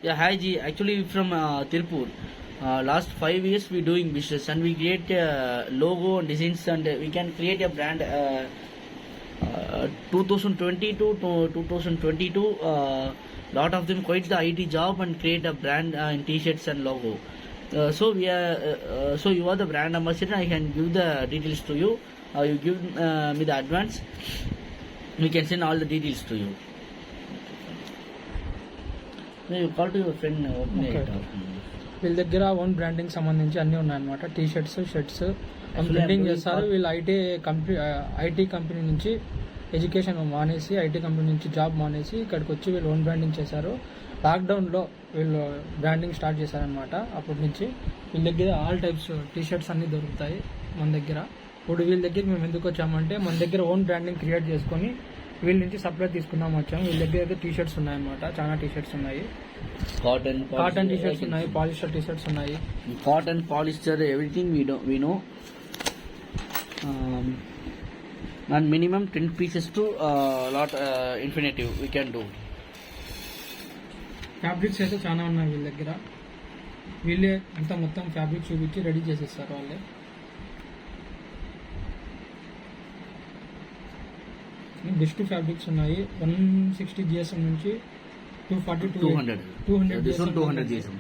Yeah, hi Ji. Actually, from Tirupur. Last 5 years we doing business and we create logo and designs and we can create a brand. 2020 to 2022. Lot of them quit the IT job and create a brand in T-shirts and logo. So we are. So you are the brand ambassador. I can give the details to you. You give me the advance. We can send all the details to you. No, you call to your friend. Open Okay. it. వీళ్ళ దగ్గర own branding సంబంధించి అన్నీ ఉన్నాయన్నమాట. T shirts, shirts Actually, branding I'm doing చేస్తారు. వీళ్ళు IT company నుంచి education మానేసి, IT company నుంచి జాబ్ మానేసి ఇక్కడికి వచ్చి వీళ్ళు ఓన్ బ్రాండింగ్ చేశారు. లాక్డౌన్లో వీళ్ళు బ్రాండింగ్ స్టార్ట్ చేశారనమాట. అప్పటి నుంచి వీళ్ళ దగ్గర ఆల్ టైప్స్ టీ షర్ట్స్ అన్నీ దొరుకుతాయి మన దగ్గర. ఇప్పుడు వీళ్ళ దగ్గర మేము ఎందుకు వచ్చామంటే మన దగ్గర ఓన్ బ్రాండింగ్ క్రియేట్ చేసుకొని వీళ్ళ నుంచి సప్లై తీసుకుందాం వచ్చాము. వీళ్ళ దగ్గర అయితే టీ షర్ట్స్ ఉన్నాయన్నమాట. చాలా టీ షర్ట్స్ ఉన్నాయి. కాటన్ టీ షర్ట్స్ ఉన్నాయి, పాలిస్టర్ టీ షర్ట్స్ ఉన్నాయి. Cotton, polyester, everything we know. And minimum 10 pieces to lot infinitive we can do. Fabrics అయితే చాలా ఉన్నాయి వీళ్ళ దగ్గర. వీళ్ళే అంతా మొత్తం ఫ్యాబ్రిక్ చూపించి రెడీ చేసేస్తారు వాళ్ళే. బెస్ట్ ఫ్యాబ్రిక్స్ ఉన్నాయి. 160 GSM నుంచి 240 200. 200 This one GSM 200 GSM.